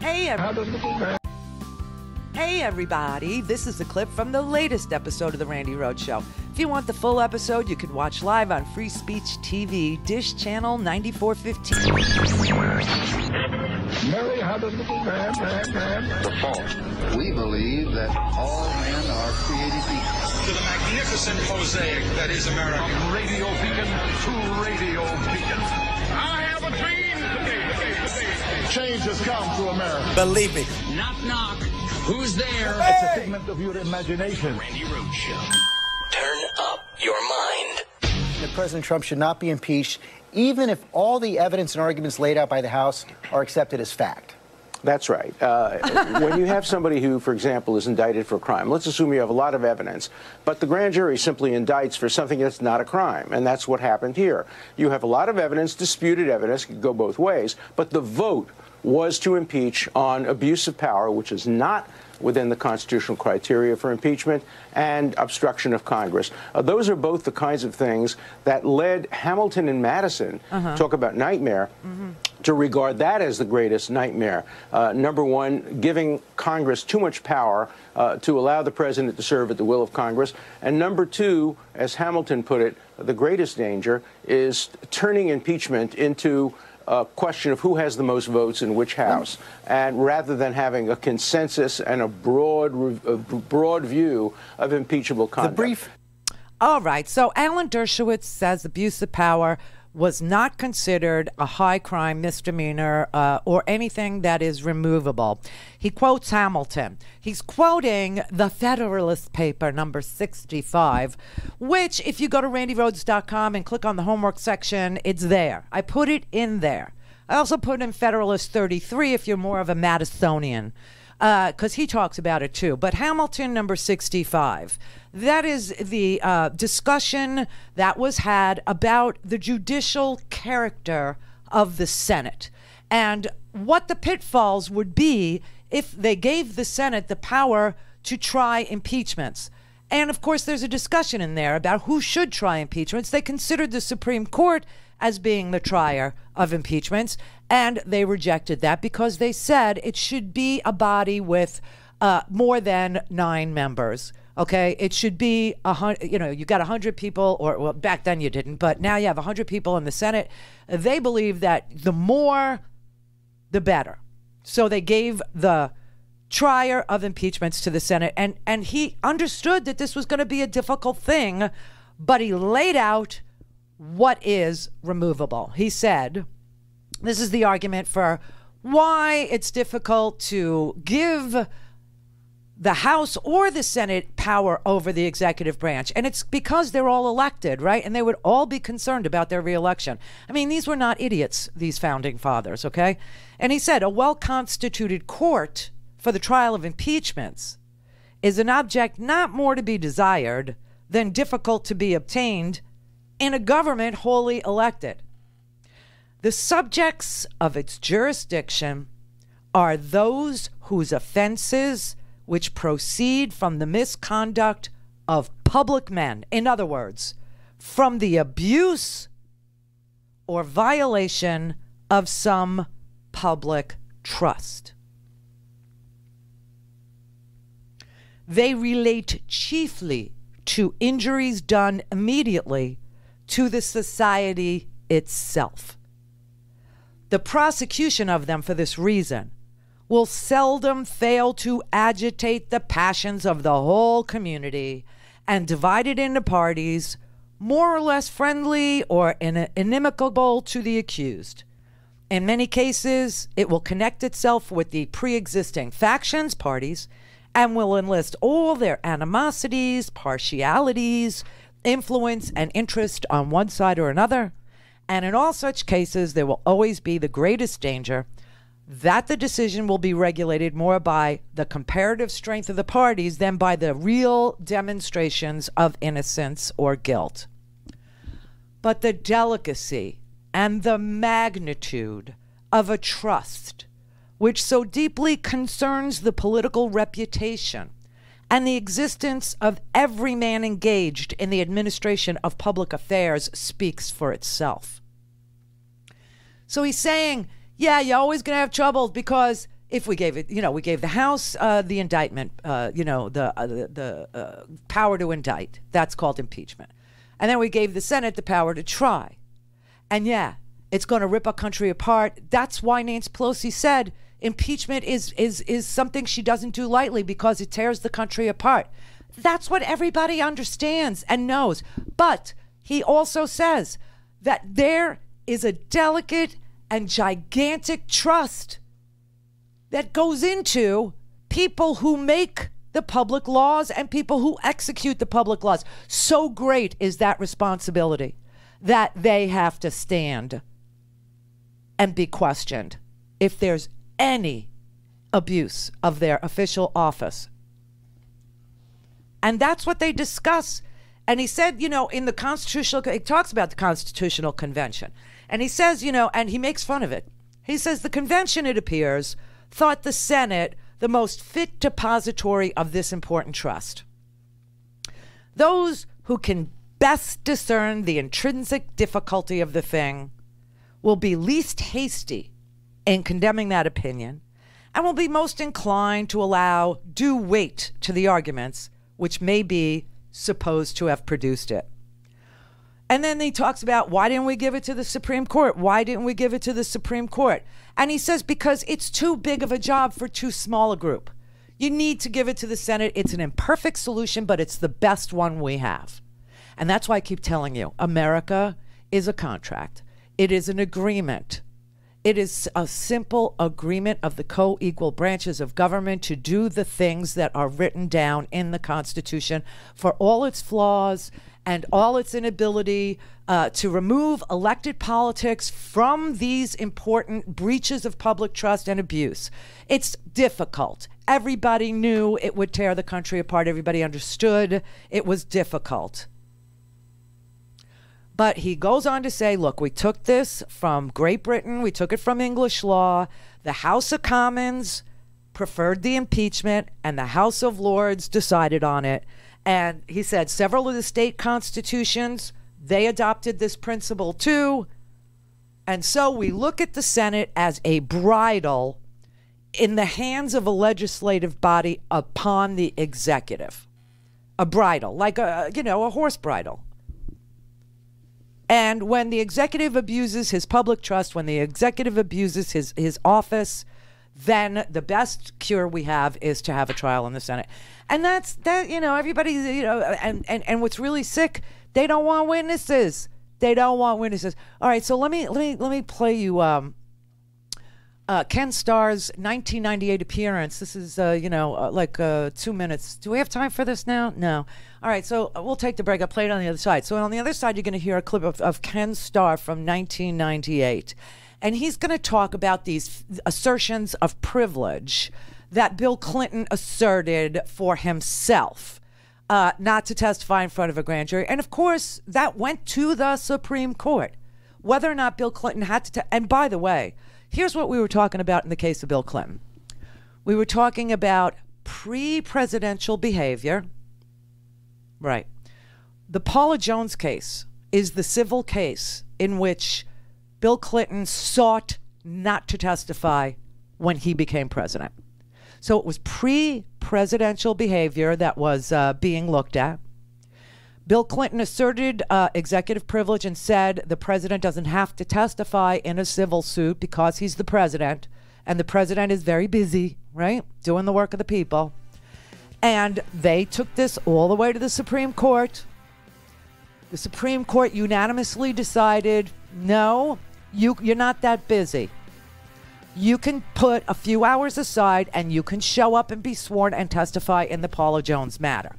Hey everybody, this is a clip from the latest episode of the Randi Rhodes Show. If you want the full episode, you can watch live on Free Speech TV, Dish Channel 9415. Mary had a little man. The fault. We believe that all men are created equal. To the magnificent mosaic that is America. From radio beacon to radio beacon. I have a dream today. Change has come to America. Believe me. Knock, knock. Who's there? It's a figment of your imagination. Randi Rhodes Show. Turn up your mind. That President Trump should not be impeached, even if all the evidence and arguments laid out by the House are accepted as fact. That's right. When you have somebody who, for example, is indicted for a crime, let's assume you have a lot of evidence, but the grand jury simply indicts for something that's not a crime, and that's what happened here. You have a lot of evidence, disputed evidence, could go both ways, but the vote was to impeach on abuse of power, which is not within the constitutional criteria for impeachment, and obstruction of Congress. Those are both the kinds of things that led Hamilton and Madison, talk about nightmare, to regard that as the greatest nightmare. Number one, giving Congress too much power to allow the president to serve at the will of Congress. And number two, as Hamilton put it, the greatest danger is turning impeachment into a question of who has the most votes in which house, and rather than having a consensus and a broad view of impeachable conduct. All right, so Alan Dershowitz says abuse of power was not considered a high crime misdemeanor or anything that is removable. He quotes Hamilton. He's quoting the Federalist paper number 65, which if you go to randyrhodes.com and click on the homework section, it's there. I put it in there. I also put in Federalist 33 if you're more of a Madisonian, because he talks about it too. But Hamilton number 65. That is the discussion that was had about the judicial character of the Senate and what the pitfalls would be if they gave the Senate the power to try impeachments. And of course, there's a discussion in there about who should try impeachments. They considered the Supreme Court as being the trier of impeachments, and they rejected that because they said it should be a body with more than 9 members. Okay, it should be you got 100 people, or well, back then you didn't, but now you have 100 people in the Senate. They believe that the more, the better. So they gave the trier of impeachments to the Senate, and he understood that this was going to be a difficult thing, but he laid out what is removable. He said, this is the argument for why it's difficult to give the House or the Senate power over the executive branch. And it's because they're all elected, right? And they would all be concerned about their reelection. I mean, these were not idiots, these founding fathers, okay? And he said, a well-constituted court for the trial of impeachments is an object not more to be desired than difficult to be obtained in a government wholly elected. The subjects of its jurisdiction are those whose offenses which proceed from the misconduct of public men. In other words, from the abuse or violation of some public trust. They relate chiefly to injuries done immediately to the society itself. The prosecution of them for this reason will seldom fail to agitate the passions of the whole community and divide it into parties more or less friendly or inimical to the accused. In many cases, it will connect itself with the pre-existing factions, parties, and will enlist all their animosities, partialities, influence, and interest on one side or another. And in all such cases, there will always be the greatest danger that the decision will be regulated more by the comparative strength of the parties than by the real demonstrations of innocence or guilt. But the delicacy and the magnitude of a trust which so deeply concerns the political reputation and the existence of every man engaged in the administration of public affairs speaks for itself. So he's saying, yeah, you're always going to have troubles because if we gave it, we gave the House the indictment, the power to indict. That's called impeachment. And then we gave the Senate the power to try. And yeah, it's going to rip our country apart. That's why Nancy Pelosi said impeachment is something she doesn't do lightly because it tears the country apart. That's what everybody understands and knows. But he also says that there is a delicate and gigantic trust that goes into people who make the public laws and people who execute the public laws. So great is that responsibility that they have to stand and be questioned if there's any abuse of their official office. And that's what they discuss. And he said, in the constitutional, he talks about the Constitutional Convention. And he says, and he makes fun of it. He says the convention, it appears, thought the Senate the most fit depository of this important trust. Those who can best discern the intrinsic difficulty of the thing will be least hasty in condemning that opinion and will be most inclined to allow due weight to the arguments which may be supposed to have produced it. And then he talks about, why didn't we give it to the Supreme Court? Why didn't we give it to the Supreme Court? And he says, because it's too big of a job for too small a group. You need to give it to the Senate. It's an imperfect solution, but it's the best one we have. And that's why I keep telling you, America is a contract. It is an agreement. It is a simple agreement of the co-equal branches of government to do the things that are written down in the Constitution, for all its flaws and all its inability to remove elected politics from these important breaches of public trust and abuse. It's difficult. Everybody knew it would tear the country apart. Everybody understood it was difficult. But he goes on to say, look, we took this from Great Britain. We took it from English law. The House of Commons preferred the impeachment, and the House of Lords decided on it. And he said several of the state constitutions, they adopted this principle too. And so we look at the Senate as a bridle in the hands of a legislative body upon the executive. A bridle, like a horse bridle. And when the executive abuses his public trust, when the executive abuses his office, then the best cure we have is to have a trial in the Senate. And that's everybody, and what's really sick, they don't want witnesses. They don't want witnesses. All right, so let me play you Ken Starr's 1998 appearance. This is 2 minutes. Do we have time for this now? No. All right, so we'll take the break. I'll play it on the other side. So on the other side, you're going to hear a clip of Ken Starr from 1998. And he's going to talk about these assertions of privilege that Bill Clinton asserted for himself, not to testify in front of a grand jury. And of course, that went to the Supreme Court, whether or not Bill Clinton had to. And by the way, here's what we were talking about in the case of Bill Clinton. We were talking about pre-presidential behavior. Right. The Paula Jones case is the civil case in which Bill Clinton sought not to testify when he became president. So it was pre-presidential behavior that was being looked at. Bill Clinton asserted executive privilege and said the president doesn't have to testify in a civil suit because he's the president, and the president is very busy, right, doing the work of the people. And they took this all the way to the Supreme Court. The Supreme Court unanimously decided, no, you're not that busy. You can put a few hours aside and you can show up and be sworn and testify in the Paula Jones matter.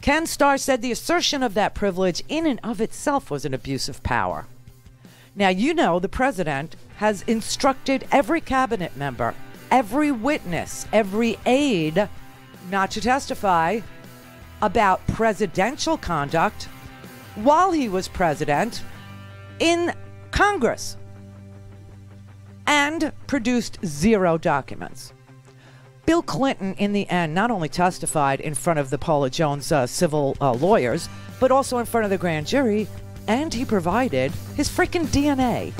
Ken Starr said the assertion of that privilege in and of itself was an abuse of power. Now, the president has instructed every cabinet member, every witness, every aide not to testify about presidential conduct while he was president in Congress, and produced 0 documents. Bill Clinton, in the end, not only testified in front of the Paula Jones civil lawyers, but also in front of the grand jury, and he provided his freaking DNA.